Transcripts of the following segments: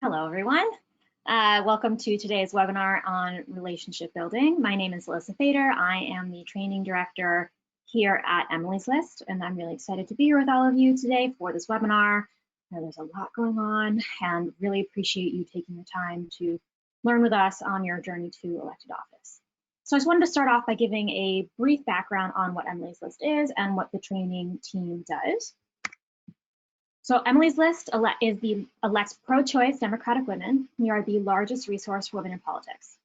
Hello, everyone. Welcome to today's webinar on relationship building. My name is Alyssa Fader. I am the training director here at Emily's List, and I'm really excited to be here with all of you today for this webinar. There's a lot going on, and really appreciate you taking the time to learn with us on your journey to elected office. So I just wanted to start off by giving a brief background on what Emily's List is and what the training team does. So Emily's List elects pro-choice Democratic women. We are the largest resource for women in politics.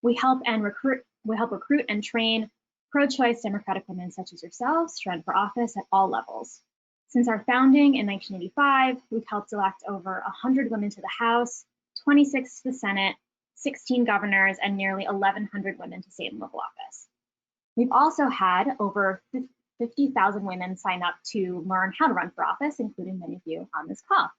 We help recruit and train pro-choice Democratic women such as yourselves to run for office at all levels. Since our founding in 1985, we've helped elect over 100 women to the House, 26 to the Senate, 16 governors, and nearly 1,100 women to state and local office. We've also had over 50,000 women sign up to learn how to run for office, including many of you on this call.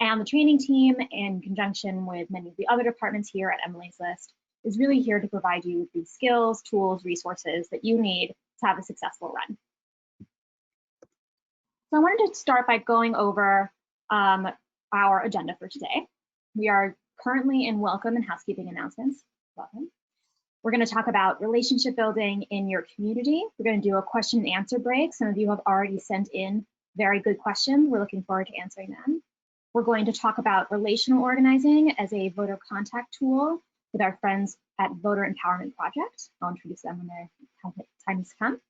And the training team, in conjunction with many of the other departments here at Emily's List, is really here to provide you with the skills, tools, resources that you need to have a successful run. So I wanted to start by going over our agenda for today. We are currently in welcome and housekeeping announcements. Welcome. We're going to talk about relationship building in your community. We're going to do a question and answer break. Some of you have already sent in very good questions. We're looking forward to answering them. We're going to talk about relational organizing as a voter contact tool with our friends at Voter Empowerment Project. I'll introduce them when their time has come.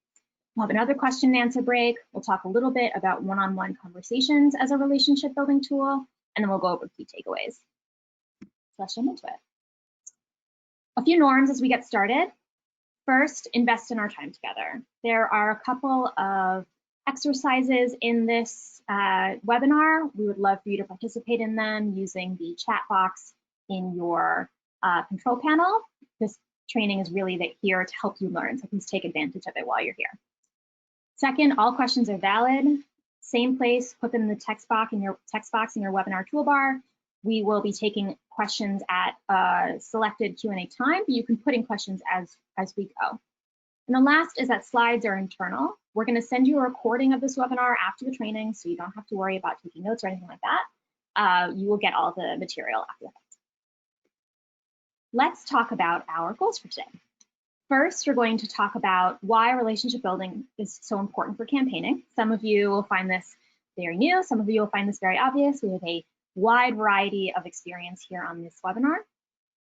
We'll have another question and answer break. We'll talk a little bit about one-on-one conversations as a relationship building tool, and then we'll go over key takeaways. So let's jump into it. A few norms as we get started. First, invest in our time together. There are a couple of exercises in this webinar. We would love for you to participate in them using the chat box in your control panel. This training is really here to help you learn, so please take advantage of it while you're here. Second, all questions are valid. Same place, put them in the text box in your webinar toolbar. We will be taking questions at a selected Q&A time, but you can put in questions as we go. And the last is that slides are internal. We're going to send you a recording of this webinar after the training, so you don't have to worry about taking notes or anything like that. You will get all the material after the fact. Let's talk about our goals for today. First, we're going to talk about why relationship building is so important for campaigning. Some of you will find this very new. Some of you will find this very obvious. We have a wide variety of experience here on this webinar.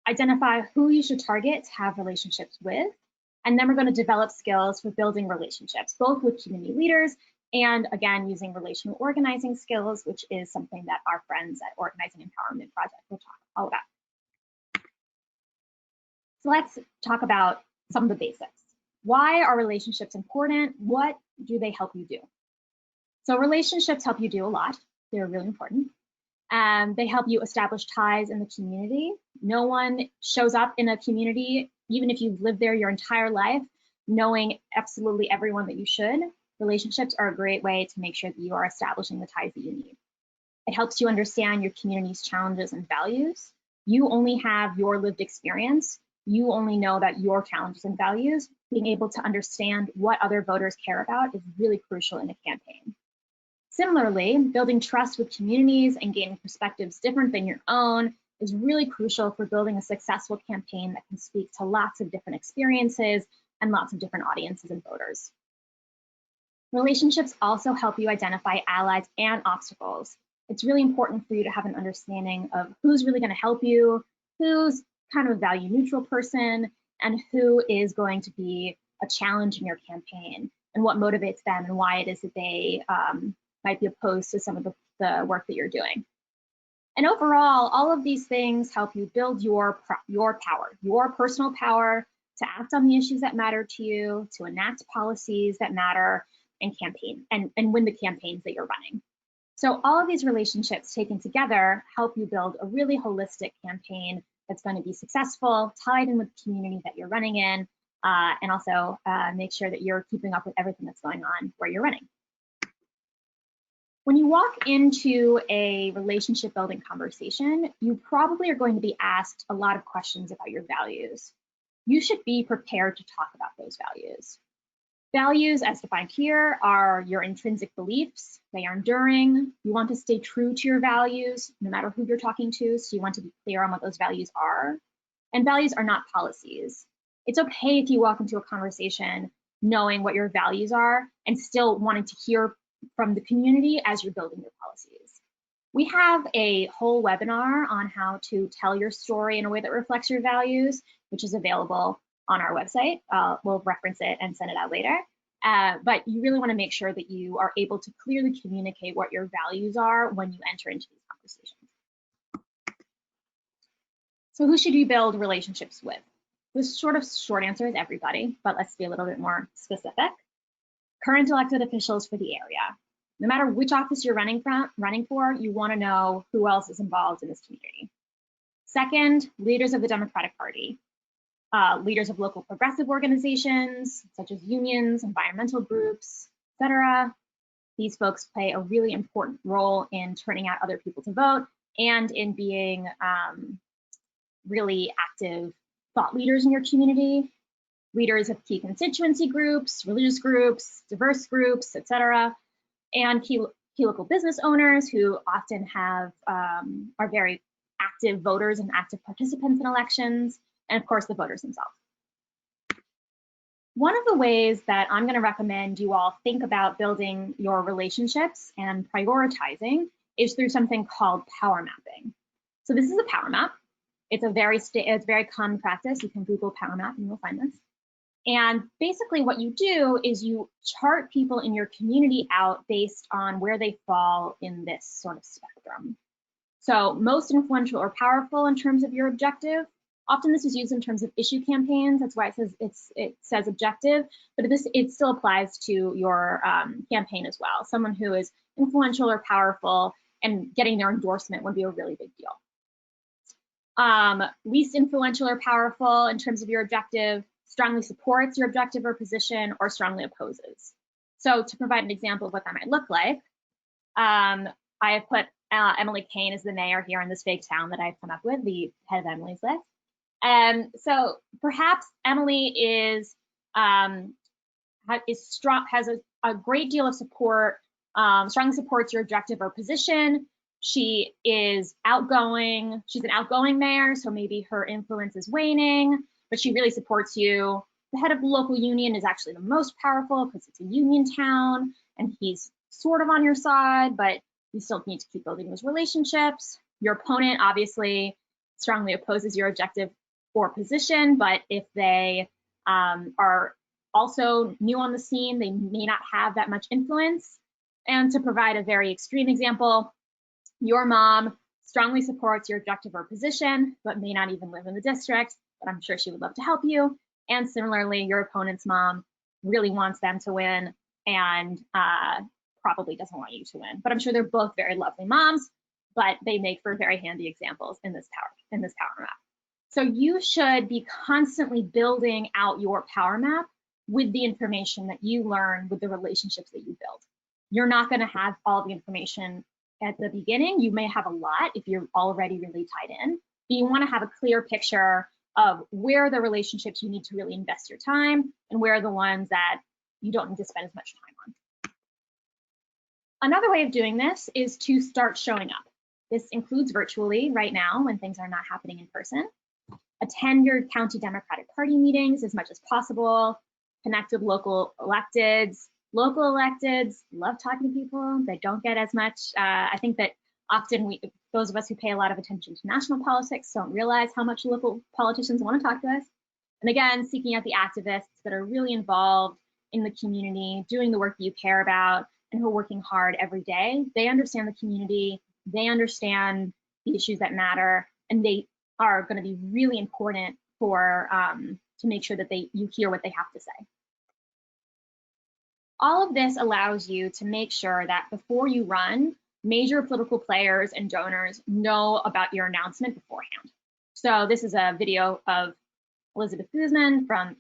Identify who you should target to have relationships with, and then we're going to develop skills for building relationships, both with community leaders and, again, using relational organizing skills, which is something that our friends at Organizing Empowerment Project will talk all about. So let's talk about some of the basics. Why are relationships important? What do they help you do? So relationships help you do a lot. They're really important. They help you establish ties in the community. No one shows up in a community, even if you've lived there your entire life, knowing absolutely everyone that you should. Relationships are a great way to make sure that you are establishing the ties that you need. It helps you understand your community's challenges and values. You only have your lived experience. You only know that your challenges and values. Being able to understand what other voters care about is really crucial in a campaign. Similarly, building trust with communities and gaining perspectives different than your own is really crucial for building a successful campaign that can speak to lots of different experiences and lots of different audiences and voters. Relationships also help you identify allies and obstacles. It's really important for you to have an understanding of who's really going to help you, who's kind of a value neutral person, and who is going to be a challenge in your campaign, and what motivates them and why it is that they might be opposed to some of the work that you're doing. And overall, all of these things help you build your power, your personal power to act on the issues that matter to you, to enact policies that matter, and campaign and win the campaigns that you're running. So all of these relationships taken together help you build a really holistic campaign that's going to be successful, tied in with the community that you're running in, and also make sure that you're keeping up with everything that's going on where you're running. When you walk into a relationship building conversation, you probably are going to be asked a lot of questions about your values. You should be prepared to talk about those values. Values, as defined here, are your intrinsic beliefs. They are enduring. You want to stay true to your values, no matter who you're talking to, so you want to be clear on what those values are. And values are not policies. It's okay if you walk into a conversation knowing what your values are and still wanting to hear from the community as you're building your policies. We have a whole webinar on how to tell your story in a way that reflects your values, which is available on our website. We'll reference it and send it out later. But you really want to make sure that you are able to clearly communicate what your values are when you enter into these conversations. So who should you build relationships with? This short answer is everybody, but let's be a little bit more specific. Current elected officials for the area. No matter which office you're running for, you want to know who else is involved in this community. Second, leaders of the Democratic Party. Leaders of local progressive organizations, such as unions, environmental groups, etc. These folks play a really important role in turning out other people to vote and in being really active thought leaders in your community. Leaders of key constituency groups, religious groups, diverse groups, etc. And key local business owners who often have are very active voters and active participants in elections. And of course, the voters themselves. One of the ways that I'm going to recommend you all think about building your relationships and prioritizing is through something called power mapping. So this is a power map. It's a very common practice. You can Google power map and you'll find this. And basically what you do is you chart people in your community out based on where they fall in this sort of spectrum. So most influential or powerful in terms of your objective. Often this is used in terms of issue campaigns. That's why it says objective, but it still applies to your campaign as well. Someone who is influential or powerful and getting their endorsement would be a really big deal. Least influential or powerful in terms of your objective, strongly supports your objective or position, or strongly opposes. So to provide an example of what that might look like, I have put Emily Kane as the mayor here in this fake town that I've come up with, the head of Emily's list. So perhaps Emily is strong, has a great deal of support, strongly supports your objective or position. She is outgoing. She's an outgoing mayor, so maybe her influence is waning, but she really supports you. The head of the local union is actually the most powerful because it's a union town, and he's sort of on your side, but you still need to keep building those relationships. Your opponent obviously strongly opposes your objective or position, but if they are also new on the scene, they may not have that much influence. And to provide a very extreme example, your mom strongly supports your objective or position, but may not even live in the district, but I'm sure she would love to help you. And similarly, your opponent's mom really wants them to win and probably doesn't want you to win. But I'm sure they're both very lovely moms, but they make for very handy examples in this power map. So you should be constantly building out your power map with the information that you learn with the relationships that you build. You're not going to have all the information at the beginning. You may have a lot if you're already really tied in, but you want to have a clear picture of where are the relationships you need to really invest your time and where are the ones that you don't need to spend as much time on. Another way of doing this is to start showing up. This includes virtually right now when things are not happening in person. Attend your county Democratic Party meetings as much as possible. Connect with local electeds. Local electeds love talking to people. They don't get as much. I think that often those of us who pay a lot of attention to national politics don't realize how much local politicians want to talk to us. And again, seeking out the activists that are really involved in the community, doing the work you care about, and who are working hard every day. They understand the community. They understand the issues that matter, and they are going to be really important for to make sure that you hear what they have to say. All of this allows you to make sure that before you run, major political players and donors know about your announcement beforehand. So this is a video of Elizabeth Guzman from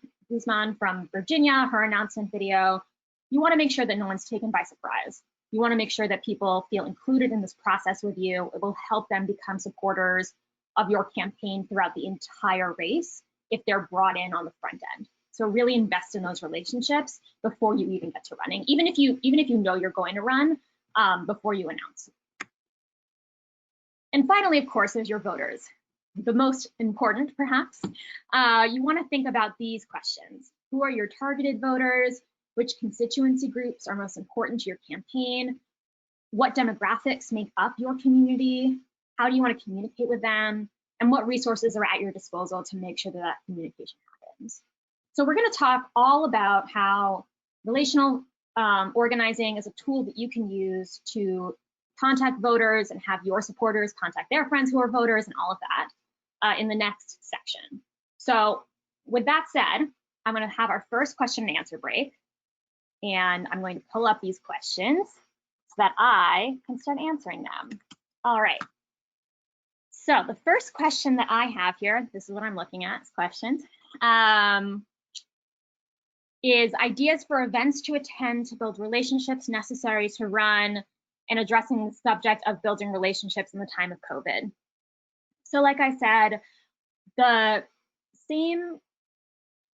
Virginia, her announcement video. You want to make sure that no one's taken by surprise. You want to make sure that people feel included in this process with you. It will help them become supporters of your campaign throughout the entire race if they're brought in on the front end. So really invest in those relationships before you even get to running, even if you know you're going to run, before you announce. And finally, of course, there's your voters. The most important, perhaps. You want to think about these questions. Who are your targeted voters? Which constituency groups are most important to your campaign? What demographics make up your community? How do you want to communicate with them? And what resources are at your disposal to make sure that that communication happens? So we're going to talk all about how relational organizing is a tool that you can use to contact voters and have your supporters contact their friends who are voters and all of that in the next section. So with that said, I'm going to have our first question and answer break. And I'm going to pull up these questions so that I can start answering them. All right. So the first question that I have here, this is what I'm looking at, questions, is ideas for events to attend to build relationships necessary to run, and addressing the subject of building relationships in the time of COVID. So like I said, the same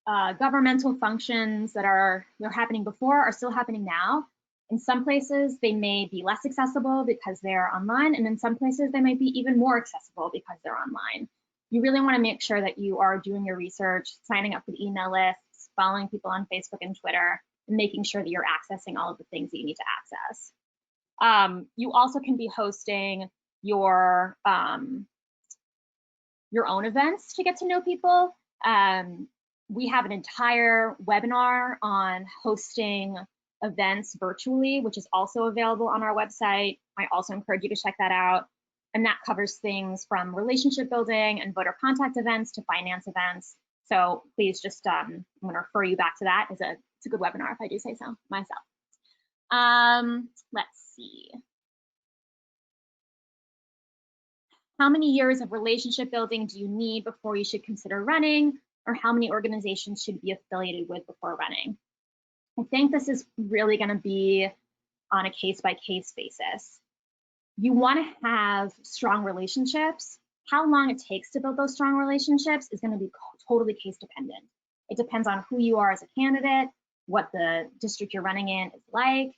governmental functions that were happening before are still happening now. In some places, they may be less accessible because they're online, and in some places, they might be even more accessible because they're online. You really want to make sure that you are doing your research, signing up for the email lists, following people on Facebook and Twitter, and making sure that you're accessing all of the things that you need to access. You also can be hosting your own events to get to know people. We have an entire webinar on hosting events virtually, which is also available on our website. I also encourage you to check that out. And that covers things from relationship building and voter contact events to finance events. So please just, I'm going to refer you back to that. It's a good webinar, if I do say so myself. Let's see. How many years of relationship building do you need before you should consider running, or how many organizations should be affiliated with before running? I think this is really going to be on a case-by-case basis. You want to have strong relationships. How long it takes to build those strong relationships is going to be totally case dependent. It depends on who you are as a candidate, what the district you're running in is like,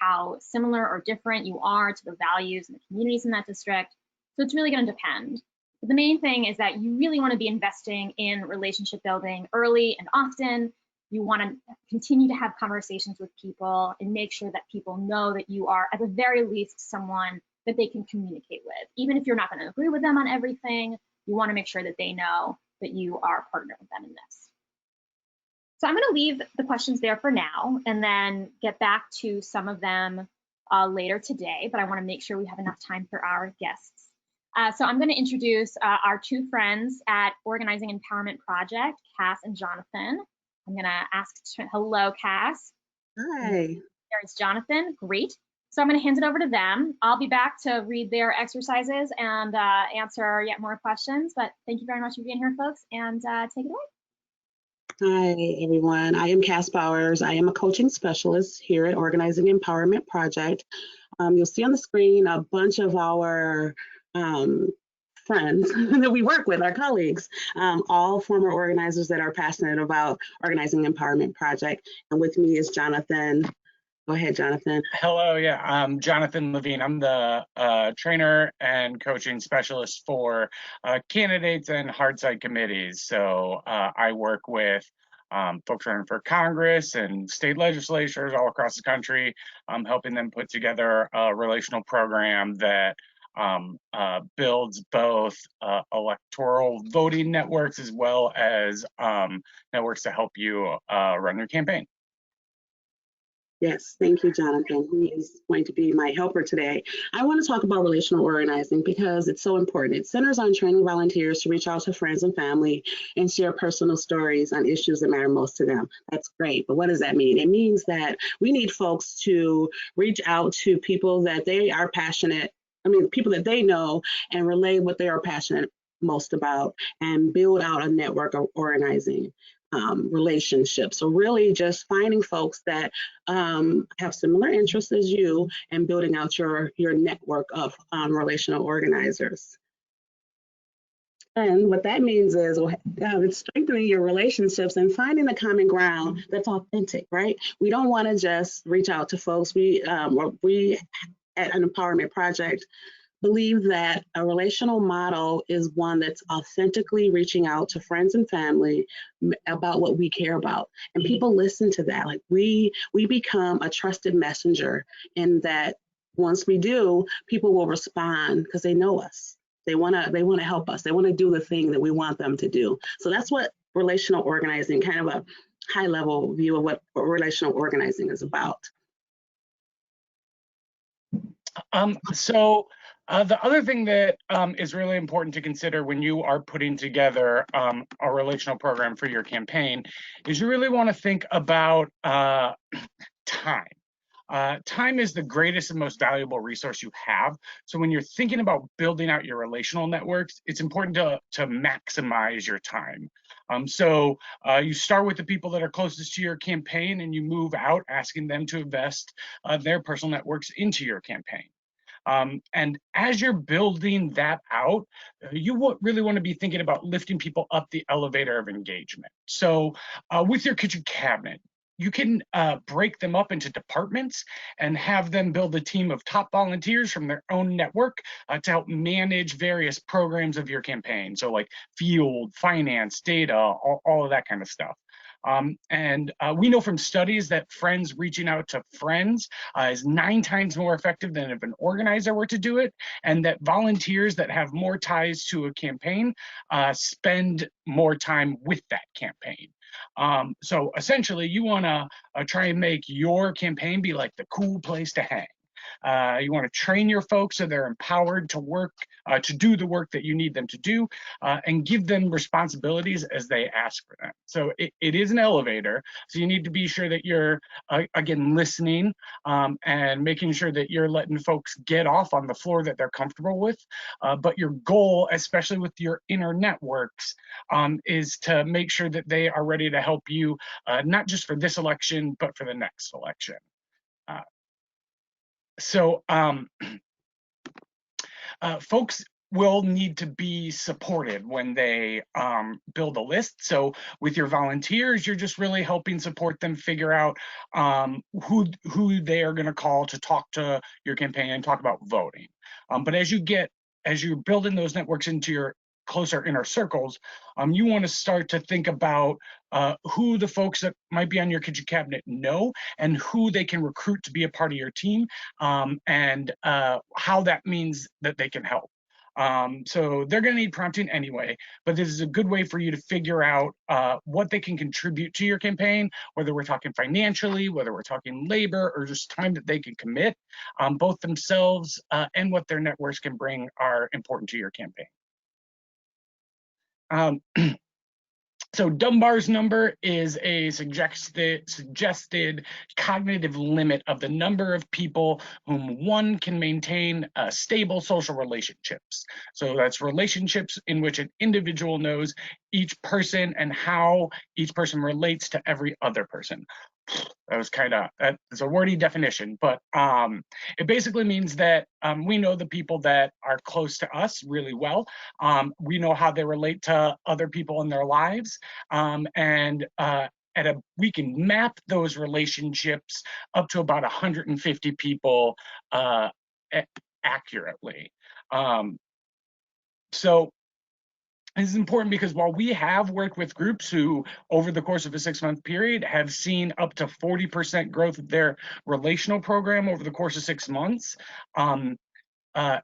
how similar or different you are to the values and the communities in that district. So it's really going to depend. But the main thing is that you really want to be investing in relationship building early and often. You want to continue to have conversations with people and make sure that people know that you are, at the very least, someone that they can communicate with. Even if you're not going to agree with them on everything, you want to make sure that they know that you are a partner with them in this. So I'm going to leave the questions there for now and then get back to some of them later today, but I want to make sure we have enough time for our guests. So I'm going to introduce our two friends at Organizing Empowerment Project, Cass and Jonathan. I'm going to ask, hello, Cass. Hi. There's Jonathan, great. So I'm going to hand it over to them. I'll be back to read their exercises and answer yet more questions, but thank you very much for being here, folks, and take it away. Hi, everyone. I am Cass Bowers. I am a coaching specialist here at Organizing Empowerment Project. You'll see on the screen a bunch of our friends that we work with, our colleagues, all former organizers that are passionate about Organizing Empowerment Project. And with me is Jonathan. Go ahead, Jonathan. Hello, yeah, I'm Jonathan Levine. I'm the trainer and coaching specialist for candidates and hard site committees. So I work with folks running for Congress and state legislatures all across the country, helping them put together a relational program that builds both electoral voting networks as well as networks to help you run your campaign. Yes, thank you, Jonathan. He is going to be my helper today. I want to talk about relational organizing because it's so important. It centers on training volunteers to reach out to friends and family and share personal stories on issues that matter most to them. That's great, but what does that mean? It means that we need folks to reach out to people that they are passionate, people that they know, and relay what they are passionate most about and build out a network of organizing. Relationships. So really just finding folks that have similar interests as you and building out your network of relational organizers. And what that means is it's strengthening your relationships and finding a common ground that's authentic, right? We don't want to just reach out to folks. We at an empowerment project believe that a relational model is one that's authentically reaching out to friends and family about what we care about, and people listen to that. Like we become a trusted messenger in that. Once we do, people will respond because they know us. They want to help us. They want to do the thing that we want them to do. So that's what relational organizing, kind of a high level view of what relational organizing is about. The other thing that is really important to consider when you are putting together a relational program for your campaign is you really want to think about time. Time is the greatest and most valuable resource you have. So when you're thinking about building out your relational networks, it's important to maximize your time. You start with the people that are closest to your campaign and you move out asking them to invest their personal networks into your campaign. And as you're building that out, you really want to be thinking about lifting people up the elevator of engagement. So with your kitchen cabinet, you can break them up into departments and have them build a team of top volunteers from their own network to help manage various programs of your campaign. So like field, finance, data, all of that kind of stuff. We know from studies that friends reaching out to friends is 9 times more effective than if an organizer were to do it, and that volunteers that have more ties to a campaign spend more time with that campaign. So essentially, you want to try and make your campaign be like the cool place to hang. You want to train your folks so they're empowered to work, to do the work that you need them to do, and give them responsibilities as they ask for them. So it is an elevator. So you need to be sure that you're, again, listening and making sure that you're letting folks get off on the floor that they're comfortable with. But your goal, especially with your inner networks, is to make sure that they are ready to help you, not just for this election, but for the next election. Folks will need to be supported when they build a list. So with your volunteers, you're just really helping support them figure out who they are going to call to talk to your campaign and talk about voting. But as you're building those networks into your closer inner circles, you want to start to think about who the folks that might be on your kitchen cabinet know and who they can recruit to be a part of your team, and how that means that they can help. So they're going to need prompting anyway, but this is a good way for you to figure out what they can contribute to your campaign, whether we're talking financially, whether we're talking labor, or just time that they can commit. Both themselves and what their networks can bring are important to your campaign. So Dunbar's number is a suggested cognitive limit of the number of people whom one can maintain stable social relationships. So that's relationships in which an individual knows each person and how each person relates to every other person. That was it's a wordy definition, but it basically means that we know the people that are close to us really well. We know how they relate to other people in their lives, and we can map those relationships up to about 150 people accurately. So this is important because while we have worked with groups who, over the course of a 6-month period, have seen up to 40% growth of their relational program over the course of 6 months,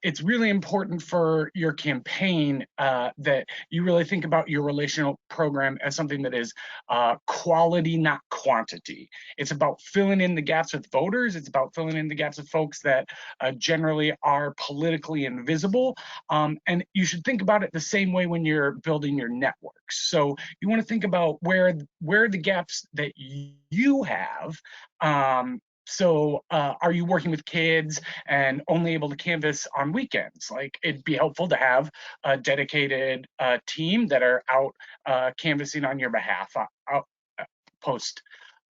it's really important for your campaign that you really think about your relational program as something that is quality, not quantity. It's about filling in the gaps with voters. It's about filling in the gaps with folks that generally are politically invisible. And you should think about it the same way when you're building your networks. So you want to think about where the gaps that you have. Are you working with kids and only able to canvass on weekends? Like, it'd be helpful to have a dedicated team that are out canvassing on your behalf post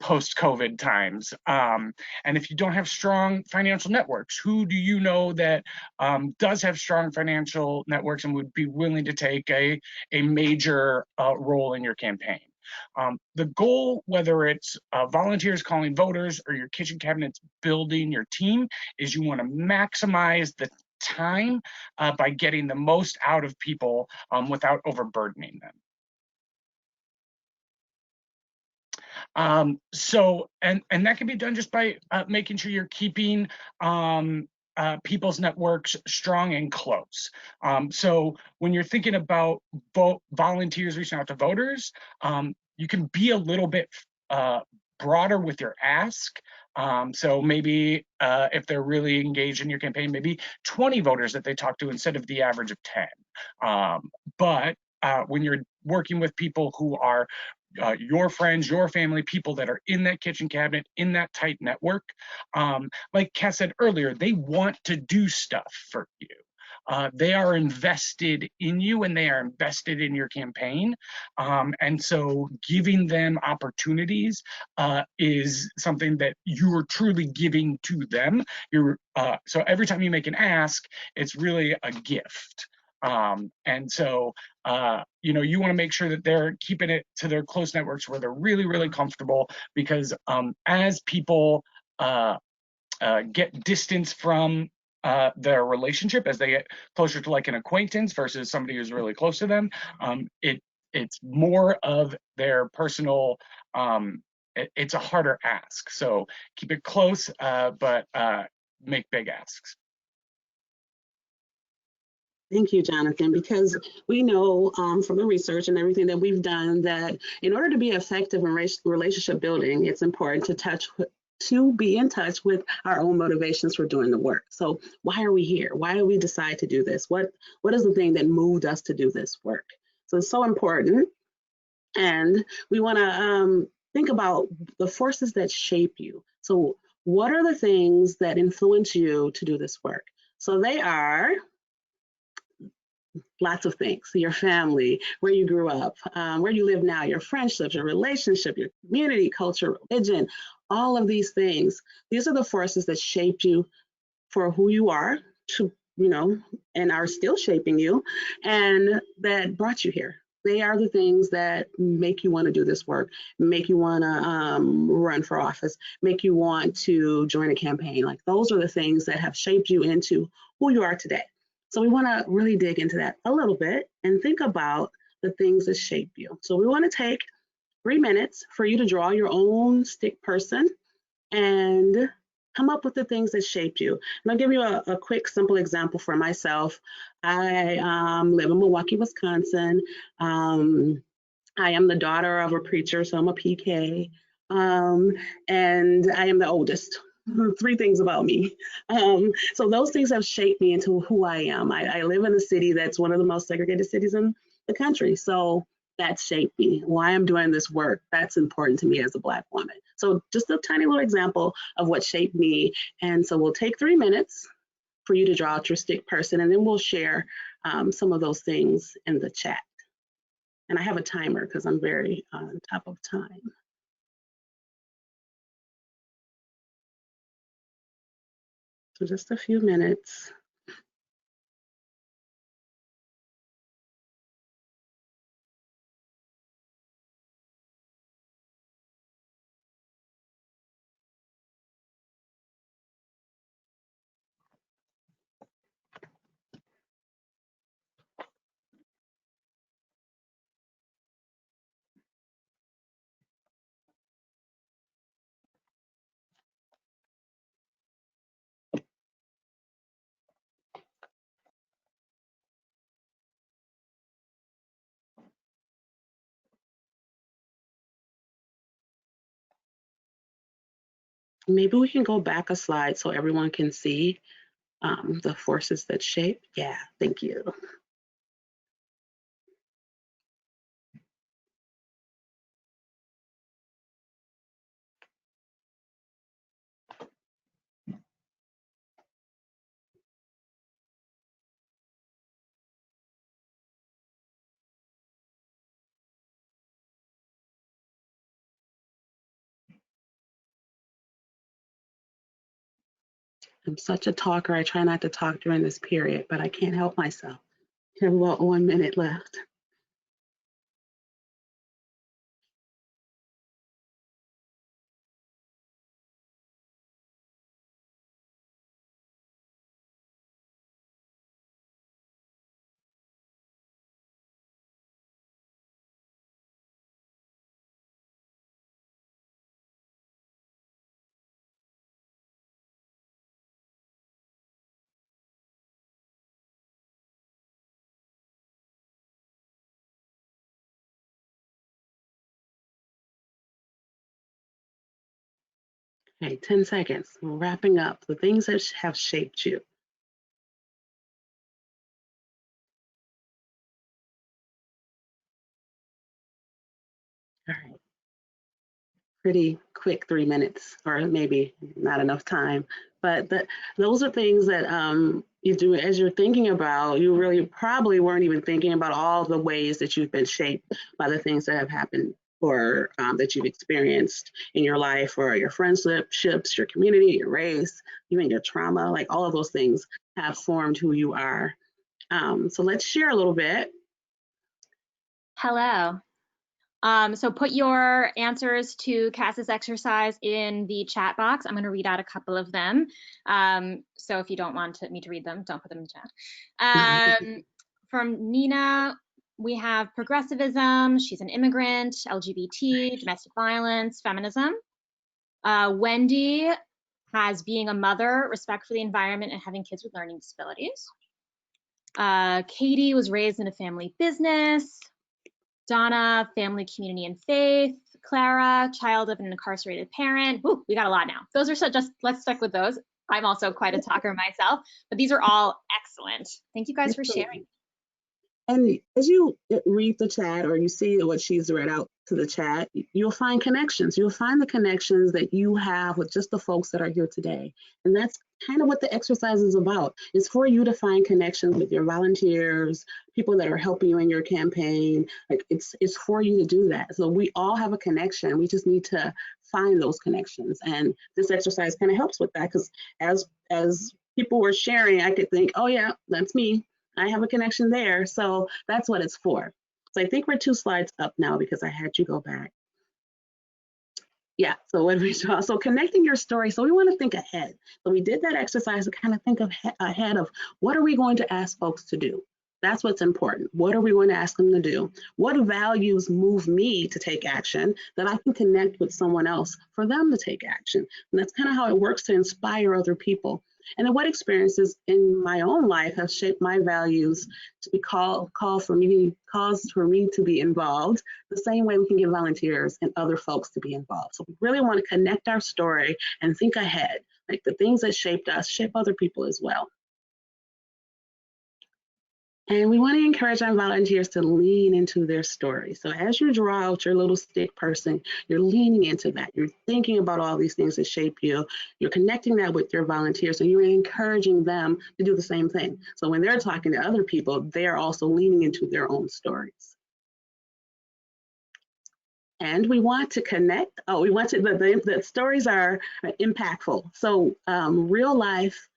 post-COVID times. And if you don't have strong financial networks, who do you know that does have strong financial networks and would be willing to take a major role in your campaign? The goal, whether it's volunteers calling voters or your kitchen cabinets building your team, is you want to maximize the time by getting the most out of people without overburdening them. So, and that can be done just by making sure you're keeping people's networks strong and close. So when you're thinking about volunteers reaching out to voters, you can be a little bit broader with your ask. So maybe if they're really engaged in your campaign, maybe 20 voters that they talk to instead of the average of 10. But when you're working with people who are your friends, your family, people that are in that kitchen cabinet, in that tight network, like Cass said earlier, they want to do stuff for you. They are invested in you and they are invested in your campaign. And so giving them opportunities is something that you are truly giving to them. So every time you make an ask, it's really a gift. And so, you want to make sure that they're keeping it to their close networks where they're really, really comfortable, because as people get distance from their relationship, as they get closer to like an acquaintance versus somebody who's really close to them, it's more of their personal, it's a harder ask. So keep it close, but make big asks. Thank you, Jonathan, because we know from the research and everything that we've done that in order to be effective in relationship building, it's important to be in touch with our own motivations for doing the work. So why are we here? Why do we decide to do this? What is the thing that moved us to do this work? So it's so important. And we want to think about the forces that shape you. So what are the things that influence you to do this work? So they are lots of things: your family, where you grew up, where you live now, your friendships, your relationship, your community, culture, religion, all of these things. These are the forces that shaped you for who you are, and are still shaping you, and that brought you here. They are the things that make you want to do this work, make you want to run for office, make you want to join a campaign. Like, those are the things that have shaped you into who you are today. So we want to really dig into that a little bit and think about the things that shape you. So we want to take 3 minutes for you to draw your own stick person and come up with the things that shaped you. And I'll give you a quick, simple example for myself. I live in Milwaukee, Wisconsin. I am the daughter of a preacher, so I'm a PK. And I am the oldest. 3 things about me. So those things have shaped me into who I am. I live in a city that's one of the most segregated cities in the country. So that shaped me. Why I'm doing this work, that's important to me as a Black woman. So just a tiny little example of what shaped me. And so we'll take 3 minutes for you to draw out your stick person, and then we'll share some of those things in the chat. And I have a timer because I'm very on top of time. So just a few minutes. Maybe we can go back a slide so everyone can see the forces that shape. Yeah, thank you. I'm such a talker. I try not to talk during this period, but I can't help myself. I have about 1 minute left. Okay, 10 seconds. We're wrapping up. The things that have shaped you. All right. Pretty quick 3 minutes, or maybe not enough time. But those are things that you do as you're thinking about. You really probably weren't even thinking about all the ways that you've been shaped by the things that have happened or that you've experienced in your life, or your friendships, your community, your race, even your trauma. Like all of those things have formed who you are. So let's share a little bit. Hello. So put your answers to Cass's exercise in the chat box. I'm going to read out a couple of them. So if you don't want me to read them, don't put them in the chat. From Nina, we have progressivism. She's an immigrant, LGBT, domestic violence, feminism. Wendy has being a mother, respect for the environment, and having kids with learning disabilities. Katie was raised in a family business. Donna, family, community, and faith. Clara, child of an incarcerated parent. Ooh, we got a lot now. Those are let's stick with those. I'm also quite a talker myself, but these are all excellent. Thank you guys for sharing. And as you read the chat or you see what she's read out to the chat, you'll find connections. You'll find the connections that you have with just the folks that are here today. And that's kind of what the exercise is about. It's for you to find connections with your volunteers, people that are helping you in your campaign. Like it's for you to do that. So we all have a connection. We just need to find those connections. And this exercise kind of helps with that, because as people were sharing, I could think, oh yeah, that's me. I have a connection there. So that's what it's for. So I think we're 2 slides up now because I had you go back. Yeah, so what we saw, so connecting your story. So we want to think ahead. So we did that exercise to kind of think ahead of what are we going to ask folks to do? That's what's important. What are we going to ask them to do? What values move me to take action that I can connect with someone else for them to take action? And that's kind of how it works to inspire other people. And then what experiences in my own life have shaped my values to be cause for me to be involved, the same way we can get volunteers and other folks to be involved. So we really want to connect our story and think ahead, like the things that shaped us shape other people as well. And we want to encourage our volunteers to lean into their story. So as you draw out your little stick person, you're leaning into that. You're thinking about all these things that shape you. You're connecting that with your volunteers, and you're encouraging them to do the same thing. So when they're talking to other people, they're also leaning into their own stories. And we want to connect. Oh, we want to, the stories are impactful. So real life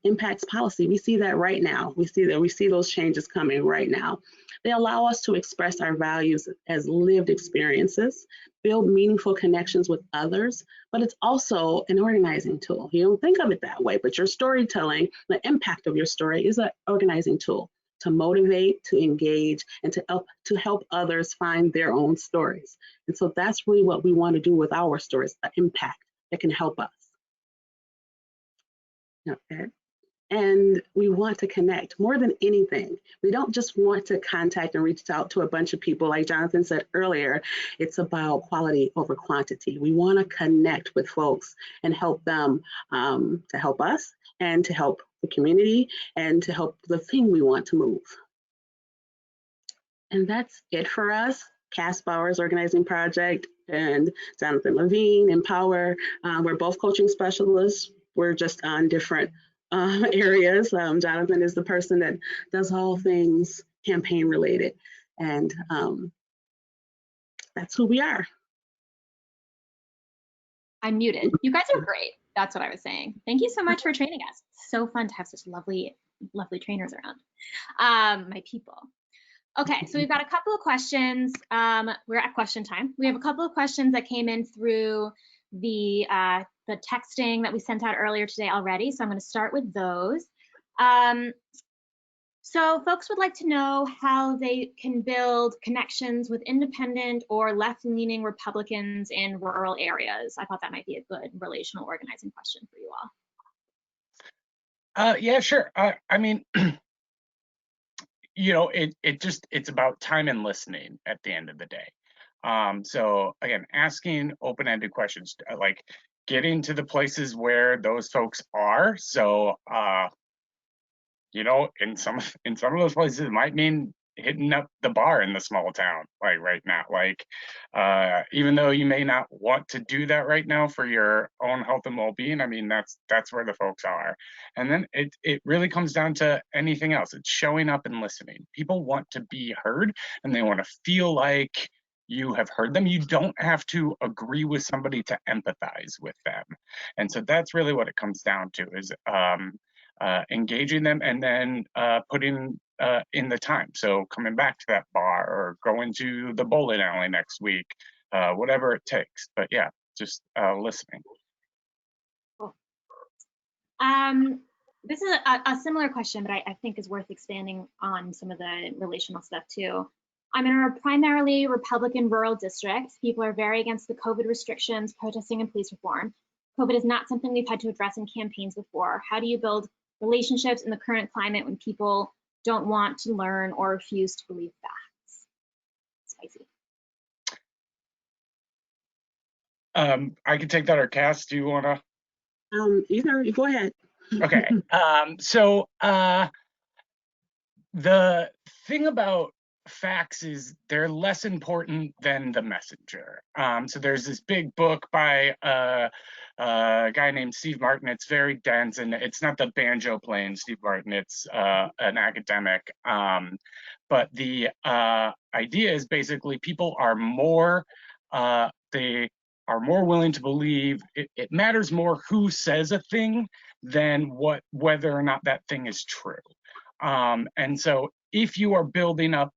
impacts policy. We see that right now. We see those changes coming right now. They allow us to express our values as lived experiences, build meaningful connections with others, but it's also an organizing tool. You don't think of it that way, but your storytelling, the impact of your story is an organizing tool to motivate, to engage, and to help others find their own stories. And so that's really what we want to do with our stories, the impact that can help us. Okay. And we want to connect more than anything. We don't just want to contact and reach out to a bunch of people. Like Jonathan said earlier, it's about quality over quantity. We want to connect with folks and help them to help us and to help the community and to help the thing we want to move. And that's it for us. Cass Bauer's organizing project and Jonathan Levine, Empower. We're both coaching specialists. We're just on different areas. Jonathan is the person that does all things campaign related. And that's who we are. I'm muted. You guys are great. That's what I was saying. Thank you so much for training us. So fun to have such lovely, lovely trainers around. My people. Okay, so we've got a couple of questions. We're at question time. We have a couple of questions that came in through the texting that we sent out earlier today already. So I'm going to start with those. So folks would like to know how they can build connections with independent or left-leaning Republicans in rural areas. I thought that might be a good relational organizing question for you all. Yeah, sure. I mean, you know, it's about time and listening at the end of the day. So again, asking open-ended questions, like getting to the places where those folks are. So you know, in some of those places, it might mean hitting up the bar in the small town, like right now. Like, even though you may not want to do that right now for your own health and well-being, I mean, that's where the folks are. And then it really comes down to anything else. It's showing up and listening. People want to be heard, and they want to feel like you have heard them. You don't have to agree with somebody to empathize with them. And so that's really what it comes down to, is engaging them, and then putting in the time. So coming back to that bar or going to the bowling alley next week, whatever it takes. But yeah, just listening. Cool. This is a similar question, but I think is worth expanding on some of the relational stuff too. I'm in a primarily Republican rural district. People are very against the COVID restrictions, protesting and police reform. COVID is not something we've had to address in campaigns before. How do you build relationships in the current climate when people don't want to learn or refuse to believe facts? Spicy. I can take that, or Cass, do you want to? Either, go ahead. Okay. So the thing about facts is they're less important than the messenger. So there's this big book by a guy named Steve Martin. It's very dense, and it's not the banjo playing Steve Martin. It's an academic. But the idea is basically people are more they are more willing to believe it matters more who says a thing than whether or not that thing is true. And so if you are building up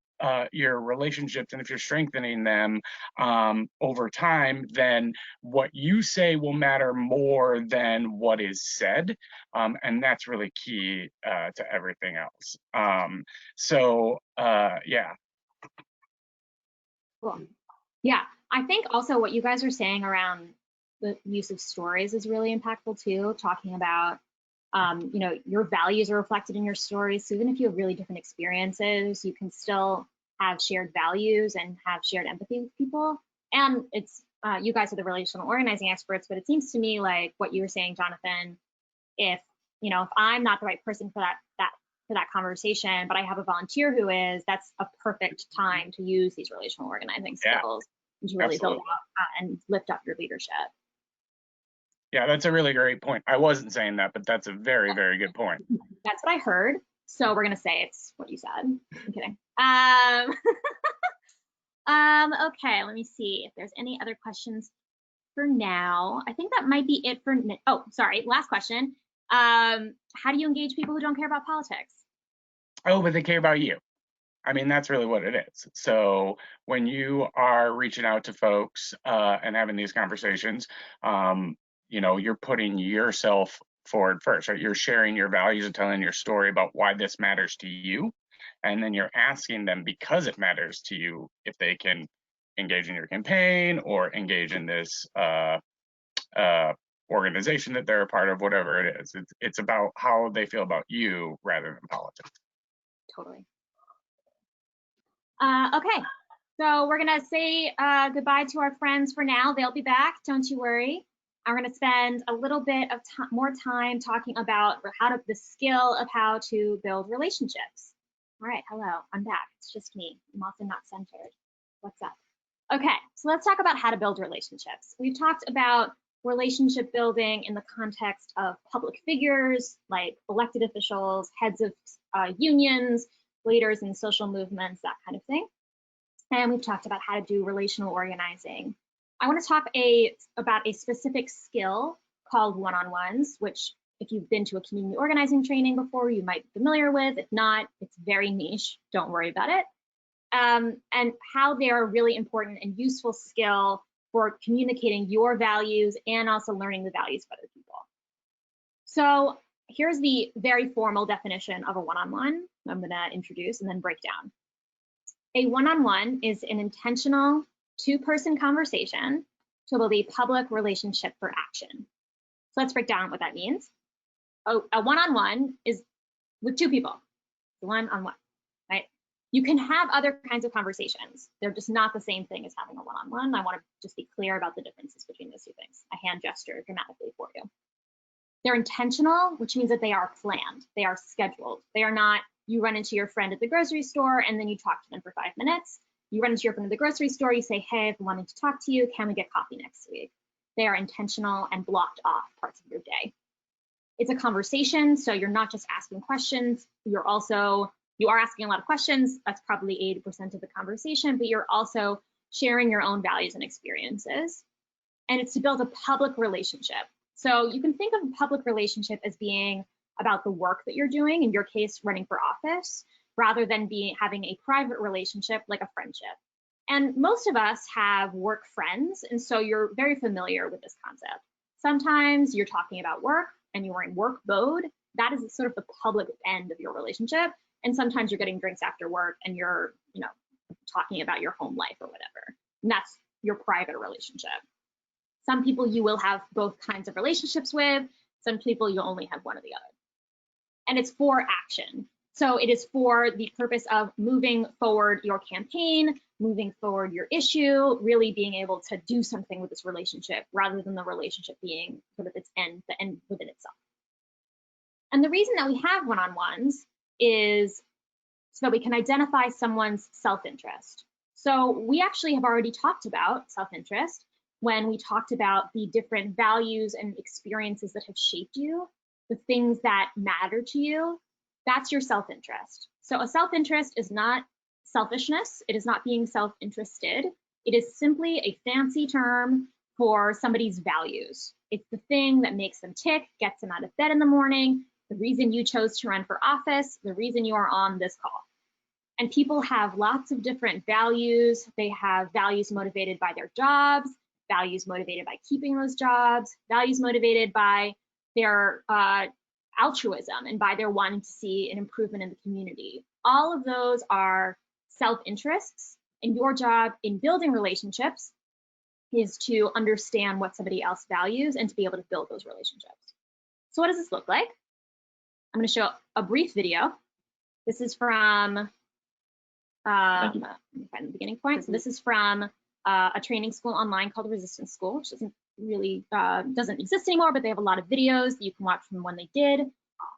your relationships, and if you're strengthening them over time, then what you say will matter more than what is said. And that's really key to everything else. Yeah. Cool. Yeah, I think also what you guys are saying around the use of stories is really impactful too, talking about you know, your values are reflected in your stories. So even if you have really different experiences, you can still have shared values and have shared empathy with people. And it's you guys are the relational organizing experts, but it seems to me like what you were saying, Jonathan, if you know, if I'm not the right person for that conversation, but I have a volunteer who is, that's a perfect time to use these relational organizing skills to really build up and lift up your leadership. Yeah, that's a really great point. I wasn't saying that, but that's a very, very good point. That's what I heard. So we're gonna say it's what you said. I'm kidding. Okay, let me see if there's any other questions for now. I think that might be it for, oh, sorry, last question. How do you engage people who don't care about politics? Oh, but they care about you. I mean, that's really what it is. So when you are reaching out to folks and having these conversations, you know, you're putting yourself forward first, right? You're sharing your values and telling your story about why this matters to you. And then you're asking them, because it matters to you, if they can engage in your campaign or engage in this organization that they're a part of, whatever it is. It's about how they feel about you rather than politics. Totally. Okay, so we're gonna say goodbye to our friends for now. They'll be back, don't you worry. I'm gonna spend a little bit of more time talking about the skill of how to build relationships. All right, hello, I'm back. It's just me. I'm often not centered. What's up? Okay, so let's talk about how to build relationships. We've talked about relationship building in the context of public figures like elected officials, heads of unions, leaders in social movements, that kind of thing. And we've talked about how to do relational organizing. I want to talk about a specific skill called one-on-ones, which if you've been to a community organizing training before, you might be familiar with. If not, it's very niche. Don't worry about it. And how they are a really important and useful skill for communicating your values and also learning the values of other people. So here's the very formal definition of a one-on-one I'm going to introduce and then break down. A one-on-one is an intentional two-person conversation to build a public relationship for action. So let's break down what that means. A one-on-one is with two people, one-on-one, right? You can have other kinds of conversations. They're just not the same thing as having a one-on-one. I want to just be clear about the differences between those two things. A hand gesture dramatically for you. They're intentional, which means that they are planned. They are scheduled. They are not, you run into your friend at the grocery store and then you talk to them for 5 minutes. You run into your friend at the grocery store, you say, hey, I've been wanting to talk to you. Can we get coffee next week? They are intentional and blocked off parts of your day. It's a conversation, so you're not just asking questions. You are asking a lot of questions. That's probably 80% of the conversation, but you're also sharing your own values and experiences. And it's to build a public relationship. So you can think of a public relationship as being about the work that you're doing, in your case, running for office, rather than having a private relationship like a friendship. And most of us have work friends, and so you're very familiar with this concept. Sometimes you're talking about work and you're in work mode. That is sort of the public end of your relationship. And sometimes you're getting drinks after work and you're, talking about your home life or whatever. And that's your private relationship. Some people you will have both kinds of relationships with. Some people you only have one or the other. And it's for action. So it is for the purpose of moving forward your campaign, moving forward your issue, really being able to do something with this relationship rather than the relationship being sort of the end within itself. And the reason that we have one-on-ones is so that we can identify someone's self-interest. So we actually have already talked about self-interest when we talked about the different values and experiences that have shaped you, the things that matter to you. That's your self-interest. So a self-interest is not selfishness. It is not being self-interested. It is simply a fancy term for somebody's values. It's the thing that makes them tick, gets them out of bed in the morning, the reason you chose to run for office, the reason you are on this call. And people have lots of different values. They have values motivated by their jobs, values motivated by keeping those jobs, values motivated by their altruism and by their wanting to see an improvement in the community. All of those are self-interests, and your job in building relationships is to understand what somebody else values and to be able to build those relationships. So what does this look like? I'm going to show a brief video. This is from, let me find the beginning point. So this is from a training school online called Resistance School, which doesn't exist anymore, but they have a lot of videos that you can watch from when they did.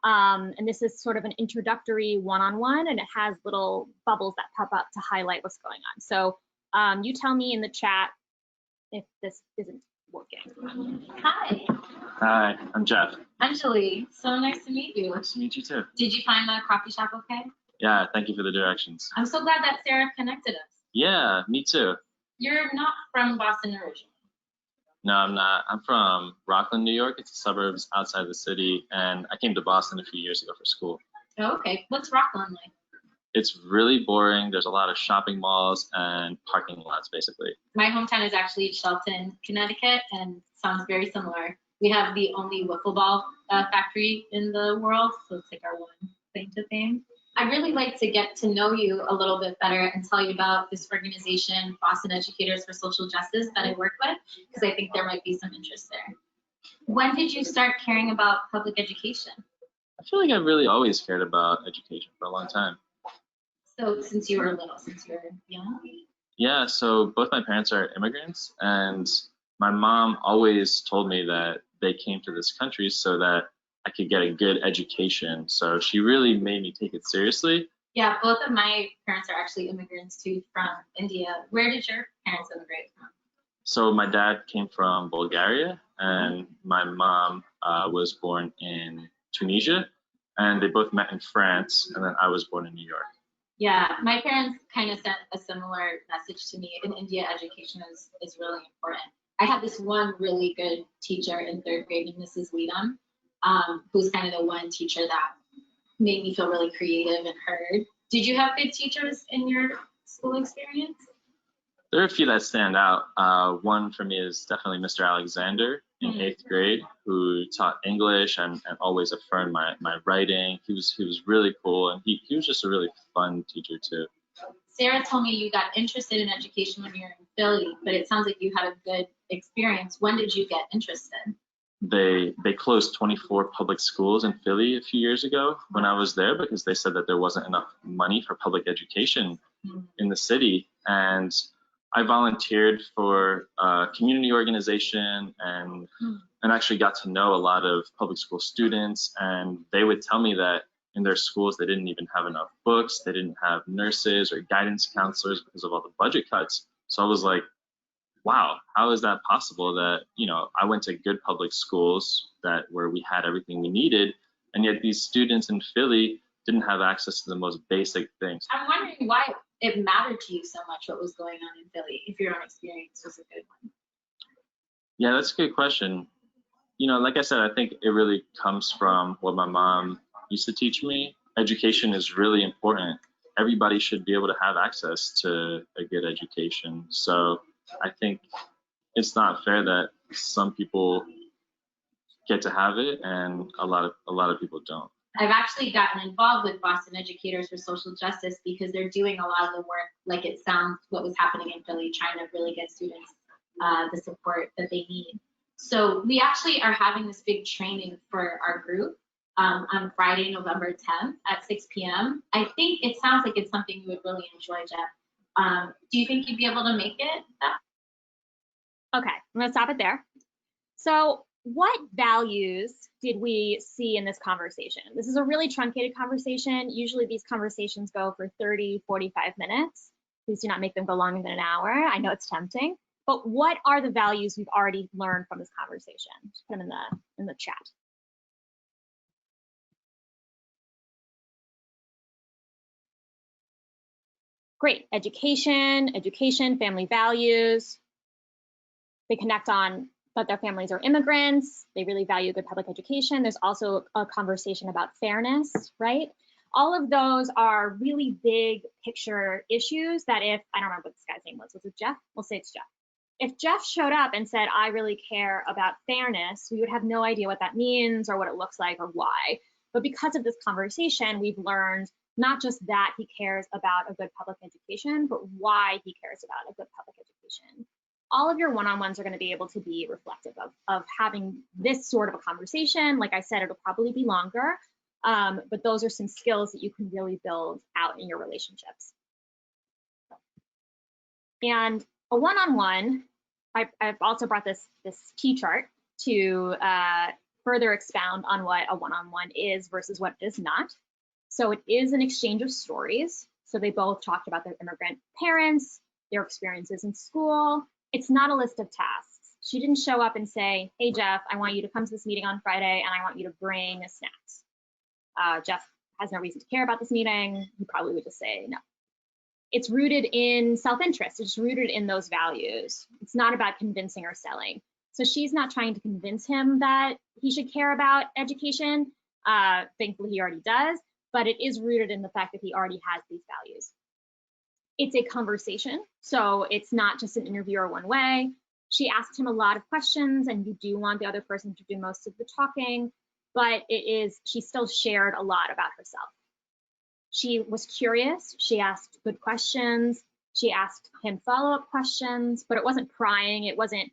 And this is sort of an introductory one-on-one, and it has little bubbles that pop up to highlight what's going on. So you tell me in the chat if this isn't working. Hi. Hi, I'm Jeff. I'm Julie. So nice to meet you. Nice to meet you too. Did you find the coffee shop okay? Yeah, thank you for the directions. I'm so glad that Sarah connected us. Yeah, me too. You're not from Boston originally. No, I'm not. I'm from Rockland, New York. It's the suburbs outside the city, and I came to Boston a few years ago for school. Oh, okay. What's Rockland like? It's really boring. There's a lot of shopping malls and parking lots, basically. My hometown is actually Shelton, Connecticut, and sounds very similar. We have the only wiffle ball factory in the world, so it's like our one claim to fame. I'd really like to get to know you a little bit better and tell you about this organization, Boston Educators for Social Justice, that I work with, because I think there might be some interest there. When did you start caring about public education? I feel like I've really always cared about education for a long time. So since you were little, since you were young? Yeah, so both my parents are immigrants, and my mom always told me that they came to this country so that I could get a good education. So she really made me take it seriously. Yeah, both of my parents are actually immigrants too, from India. Where did your parents immigrate from? So my dad came from Bulgaria, and my mom was born in Tunisia, and they both met in France, and then I was born in New York. Yeah, my parents kind of sent a similar message to me. In India, education is really important. I had this one really good teacher in 3rd grade, Mrs. Weedham, who's kind of the one teacher that made me feel really creative and heard. Did you have good teachers in your school experience? There are a few that stand out. One for me is definitely Mr. Alexander in 8th grade, who taught English and always affirmed my writing. He was really cool, and he was just a really fun teacher too. Sarah told me you got interested in education when you were in Philly, but it sounds like you had a good experience. When did you get interested? They closed 24 public schools in Philly a few years ago when I was there, because they said that there wasn't enough money for public education in the city. And I volunteered for a community organization and actually got to know a lot of public school students, and they would tell me that in their schools they didn't even have enough books, they didn't have nurses or guidance counselors because of all the budget cuts. So I was like, wow, how is that possible that, you know, I went to good public schools where we had everything we needed, and yet these students in Philly didn't have access to the most basic things. I'm wondering why it mattered to you so much what was going on in Philly, if your own experience was a good one. Yeah, that's a good question. You know, like I said, I think it really comes from what my mom used to teach me. Education is really important. Everybody should be able to have access to a good education. So I think it's not fair that some people get to have it and a lot of people don't. I've actually gotten involved with Boston Educators for Social Justice because they're doing a lot of the work, like it sounds what was happening in Philly, trying to really get students the support that they need. So we actually are having this big training for our group on Friday, November 10th at 6 p.m. I think it sounds like it's something you would really enjoy, Jeff. Do you think you'd be able to make it? Okay, I'm gonna stop it there. So what values did we see in this conversation? This is a really truncated conversation. Usually these conversations go for 30, 45 minutes. Please do not make them go longer than an hour. I know it's tempting, but what are the values we've already learned from this conversation? Just put them in the chat. Great, education, family values. They connect on that their families are immigrants. They really value good public education. There's also a conversation about fairness, right? All of those are really big picture issues that if, I don't remember what this guy's name was it Jeff? We'll say it's Jeff. If Jeff showed up and said, I really care about fairness, we would have no idea what that means or what it looks like or why. But because of this conversation, we've learned not just that he cares about a good public education, but why he cares about a good public education. All of your one-on-ones are going to be able to be reflective of having this sort of a conversation. Like I said, it'll probably be longer, but those are some skills that you can really build out in your relationships. And a one-on-one, I've also brought this T-chart to further expound on what a one-on-one is versus what it is not. So it is an exchange of stories. So they both talked about their immigrant parents, their experiences in school. It's not a list of tasks. She didn't show up and say, hey, Jeff, I want you to come to this meeting on Friday and I want you to bring snacks. Jeff has no reason to care about this meeting. He probably would just say no. It's rooted in self-interest. It's rooted in those values. It's not about convincing or selling. So she's not trying to convince him that he should care about education. Thankfully, he already does, but it is rooted in the fact that he already has these values. It's a conversation, so it's not just an interview or one way. She asked him a lot of questions, and you do want the other person to do most of the talking, but she still shared a lot about herself. She was curious, she asked good questions, she asked him follow-up questions, but it wasn't prying, it wasn't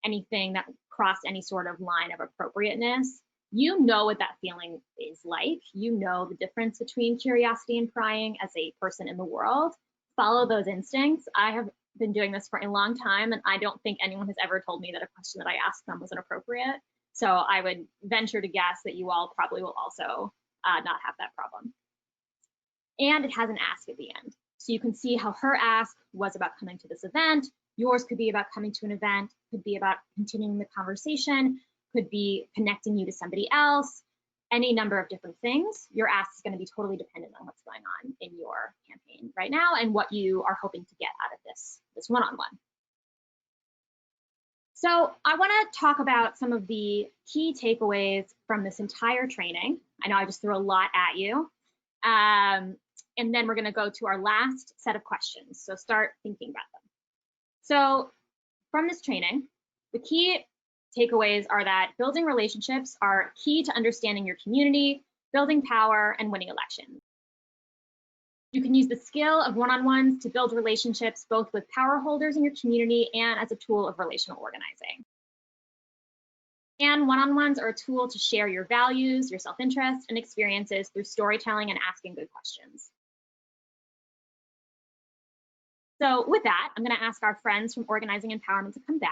anything that crossed any sort of line of appropriateness. You know what that feeling is like. You know the difference between curiosity and prying as a person in the world. Follow those instincts. I have been doing this for a long time, and I don't think anyone has ever told me that a question that I asked them was inappropriate. So I would venture to guess that you all probably will also not have that problem. And it has an ask at the end. So you can see how her ask was about coming to this event. Yours could be about coming to an event, could be about continuing the conversation, could be connecting you to somebody else, any number of different things. Your ask is going to be totally dependent on what's going on in your campaign right now and what you are hoping to get out of this one-on-one. So I want to talk about some of the key takeaways from this entire training. I know I just threw a lot at you. And then we're going to go to our last set of questions. So start thinking about them. So from this training, the key takeaways are that building relationships are key to understanding your community, building power, and winning elections. You can use the skill of one-on-ones to build relationships both with power holders in your community and as a tool of relational organizing. And one-on-ones are a tool to share your values, your self-interest, and experiences through storytelling and asking good questions. So with that, I'm going to ask our friends from Organizing Empowerment to come back.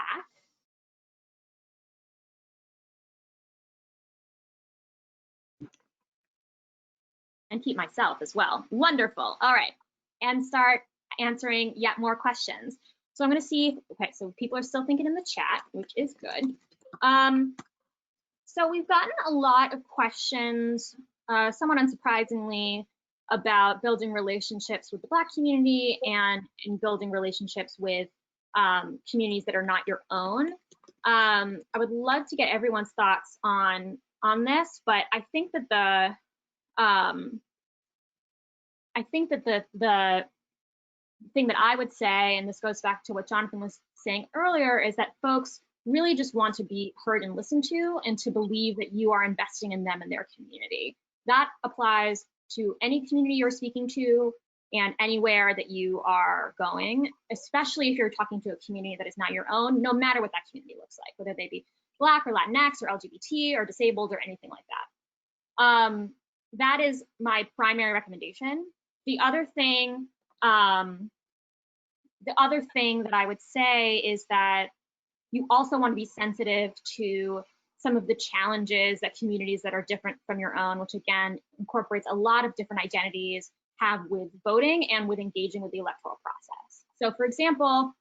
And keep myself as well. Wonderful. All right. And start answering yet more questions. So I'm going to see, okay, so people are still thinking in the chat, which is good. So we've gotten a lot of questions, somewhat unsurprisingly, about building relationships with the Black community and building relationships with communities that are not your own. I would love to get everyone's thoughts on this, but I think that the thing that I would say, and this goes back to what Jonathan was saying earlier, is that folks really just want to be heard and listened to, and to believe that you are investing in them and their community. That applies to any community you're speaking to and anywhere that you are going, especially if you're talking to a community that is not your own, no matter what that community looks like, whether they be Black or Latinx or LGBT or disabled or anything like that. That is my primary recommendation. The other thing that I would say is that you also want to be sensitive to some of the challenges that communities that are different from your own, which again incorporates a lot of different identities, have with voting and with engaging with the electoral process. So for example,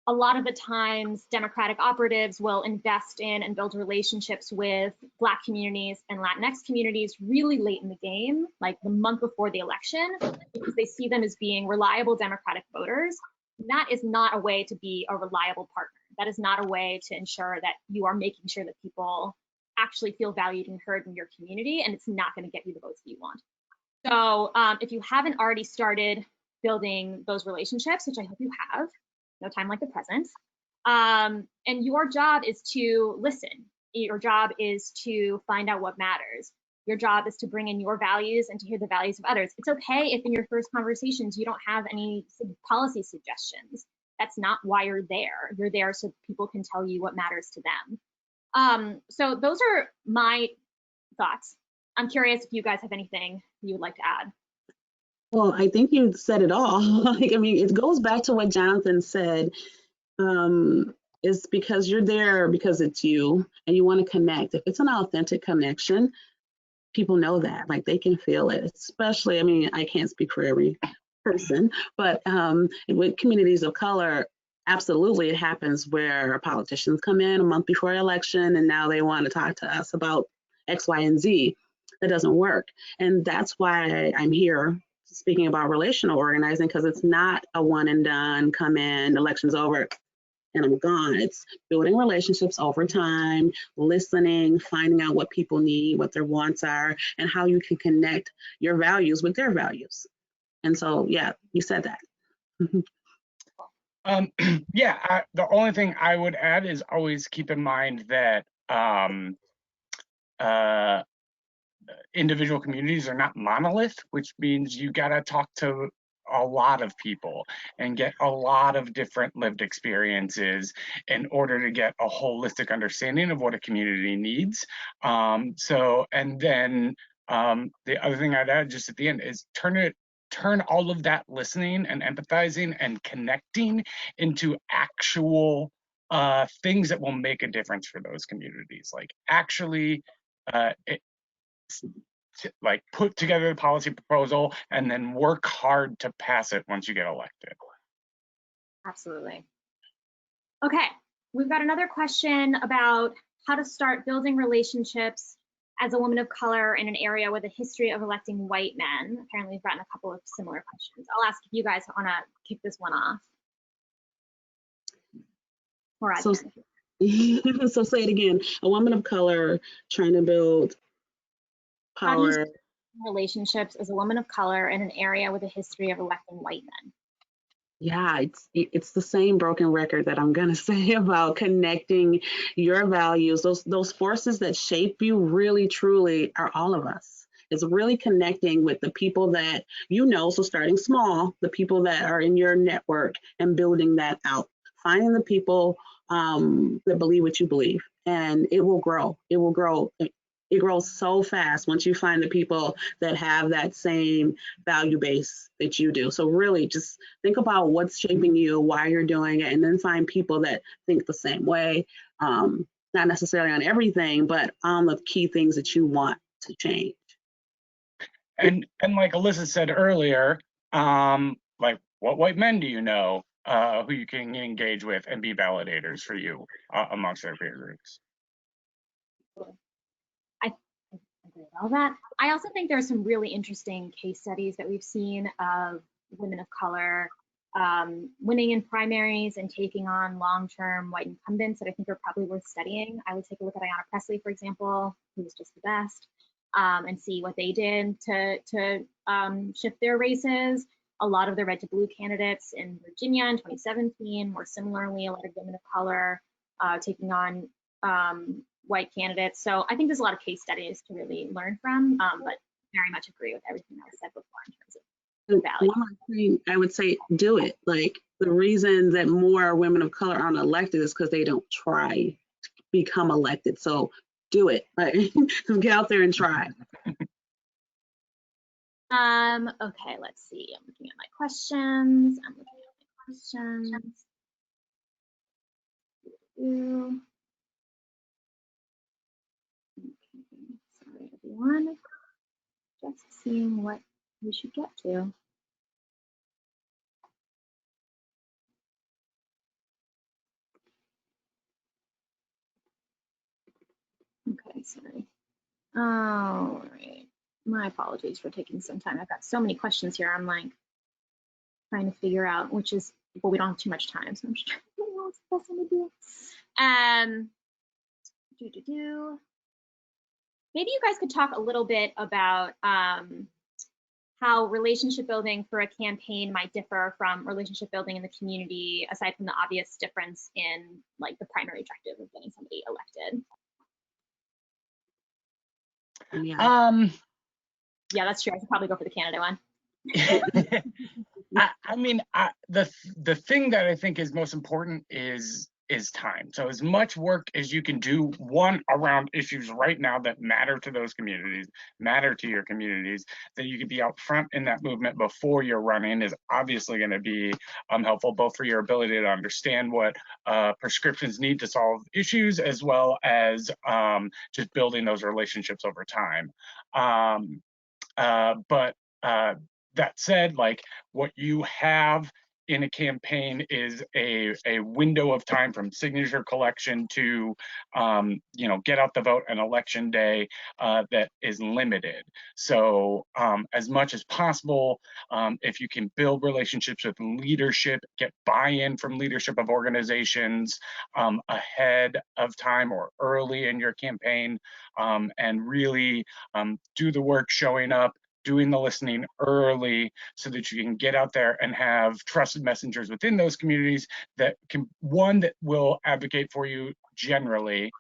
a lot of the times Democratic operatives will invest in and build relationships with Black communities and Latinx communities really late in the game, like the month before the election, because they see them as being reliable Democratic voters. And that is not a way to be a reliable partner. That is not a way to ensure that you are making sure that people actually feel valued and heard in your community, and it's not going to get you the votes that you want. So if you haven't already started building those relationships, which I hope you have, no time like the present, and your job is to listen. Your job is to find out what matters. Your job is to bring in your values and to hear the values of others. It's okay if in your first conversations you don't have any policy suggestions. That's not why you're there. You're there so people can tell you what matters to them. So those are my thoughts. I'm curious if you guys have anything you would like to add. Well, I think you said it all. Like, I mean, it goes back to what Jonathan said. It's because you're there because it's you and you want to connect. If it's an authentic connection, people know that, like they can feel it, especially, I mean, I can't speak for every person, but with communities of color, absolutely it happens where politicians come in a month before election and now they want to talk to us about X, Y, and Z. That doesn't work. And that's why I'm here speaking about relational organizing, because it's not a one and done, come in, election's over, and I'm gone. It's building relationships over time, listening, finding out what people need, what their wants are, and how you can connect your values with their values. And so, yeah, you said that. Yeah, the only thing I would add is always keep in mind that individual communities are not monolith, which means you gotta talk to a lot of people and get a lot of different lived experiences in order to get a holistic understanding of what a community needs. And then the other thing I'd add just at the end is turn all of that listening and empathizing and connecting into actual things that will make a difference for those communities. Like actually like put together the policy proposal and then work hard to pass it once you get elected. Absolutely. Okay, we've got another question about how to start building relationships as a woman of color in an area with a history of electing white men. Apparently we've gotten a couple of similar questions. I'll ask if you guys want to kick this one off. Or So, admin. so say it again. A woman of color trying to build How do you power. see relationships as a woman of color in an area with a history of electing white men? Yeah, it's the same broken record that I'm gonna say about connecting your values. Those forces that shape you really truly are all of us. It's really connecting with the people that you know. So starting small, the people that are in your network and building that out. Finding the people that believe what you believe, and it will grow. It will grow. It grows so fast once you find the people that have that same value base that you do. So really just think about what's shaping you, why you're doing it, and then find people that think the same way. Not necessarily on everything, but on the key things that you want to change. And like Alyssa said earlier, like what white men do you know who you can engage with and be validators for you amongst their peer groups? I agree with all that. I also think there are some really interesting case studies that we've seen of women of color winning in primaries and taking on long-term white incumbents that I think are probably worth studying. I would take a look at Ayanna Pressley, for example, who was just the best, and see what they did to shift their races. A lot of the red to blue candidates in Virginia in 2017 were similarly a lot of women of color taking on white candidates. So I think there's a lot of case studies to really learn from, but very much agree with everything that was said before in terms of value. One more thing I would say, do it. Like the reason that more women of color aren't elected is because they don't try to become elected. So do it. Like, get out there and try. Okay, let's see. I'm looking at my questions. Okay, sorry, everyone. Just seeing what we should get to. Okay, sorry. All right. My apologies for taking some time. I've got so many questions here. I'm like trying to figure out which is, well, we don't have too much time, so I'm just trying to figure out what's the best one to do. Maybe you guys could talk a little bit about how relationship building for a campaign might differ from relationship building in the community, aside from the obvious difference in like the primary objective of getting somebody elected. Yeah. Yeah, that's true. I should probably go for the candidate one. I mean, the thing that I think is most important is time. So as much work as you can do, one, around issues right now that matter to those communities, matter to your communities, that you could be out front in that movement before you're running is obviously going to be helpful, both for your ability to understand what prescriptions need to solve issues, as well as just building those relationships over time. But that said, like what you have in a campaign is a window of time from signature collection to get out the vote on election day that is limited. So as much as possible, if you can build relationships with leadership, get buy-in from leadership of organizations ahead of time or early in your campaign, and really do the work showing up, doing the listening early so that you can get out there and have trusted messengers within those communities that can, one, that will advocate for you generally,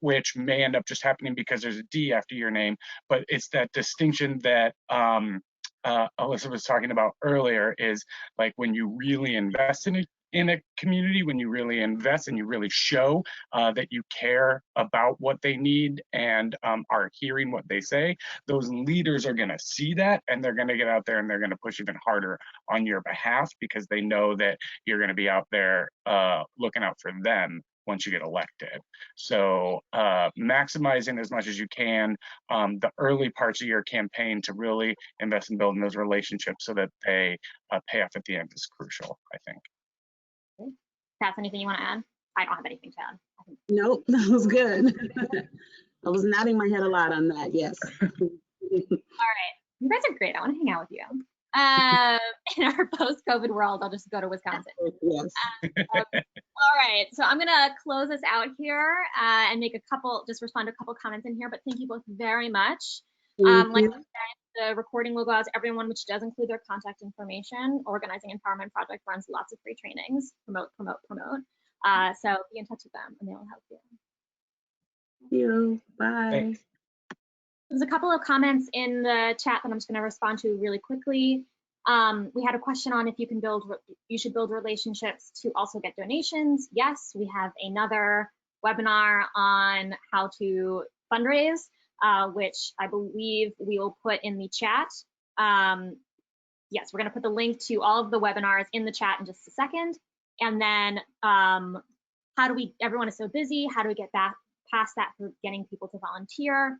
which may end up just happening because there's a D after your name, but it's that distinction that Alyssa was talking about earlier, is like when you really invest in a community, when you really invest and you really show that you care about what they need and are hearing what they say, those leaders are going to see that, and they're going to get out there and they're going to push even harder on your behalf because they know that you're going to be out there looking out for them once you get elected. So maximizing as much as you can the early parts of your campaign to really invest in building those relationships so that they pay off at the end is crucial, I think. Cass, anything you want to add? I don't have anything to add. Nope, that was good. I was nodding my head a lot on that, yes. All right, you guys are great. I want to hang out with you. in our post-COVID world, I'll just go to Wisconsin. Yes. All right, so I'm gonna close us out here and make a couple, just respond to a couple comments in here, but thank you both very much. Thank Like you. I said, the recording will go out to everyone, which does include their contact information. Organizing Empowerment Project runs lots of free trainings, promote. So be in touch with them and they'll help you. Thank you. Bye. Thanks. There's a couple of comments in the chat that I'm just going to respond to really quickly. We had a question on if you should build relationships to also get donations. Yes, we have another webinar on how to fundraise, which I believe we will put in the chat. Yes, we're going to put the link to all of the webinars in the chat in just a second. And then everyone is so busy, how do we get back past that for getting people to volunteer?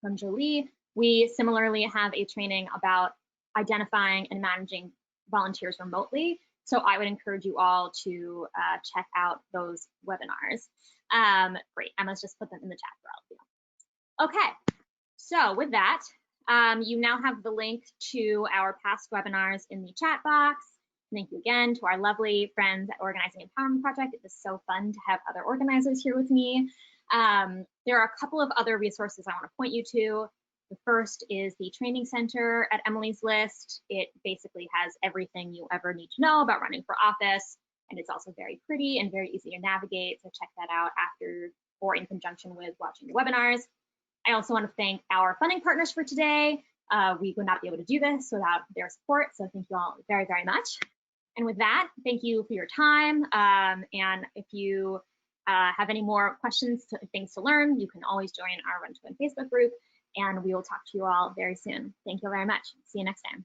From Jolie, we similarly have a training about identifying and managing volunteers remotely. So I would encourage you all to check out those webinars. Great, Emma's just put them in the chat for all of you. Okay, so with that, you now have the link to our past webinars in the chat box. Thank you again to our lovely friends at Organizing Empowerment Project. It was so fun to have other organizers here with me. There are a couple of other resources I want to point you to. The first is the training center at Emily's List. It basically has everything you ever need to know about running for office, and it's also very pretty and very easy to navigate, so check that out after or in conjunction with watching the webinars. I also want to thank our funding partners for today. We would not be able to do this without their support, so thank you all very, very much. And with that, thank you for your time, and if you have any more questions, things to learn, you can always join our Run to Win Facebook group, and we will talk to you all very soon. Thank you very much. See you next time.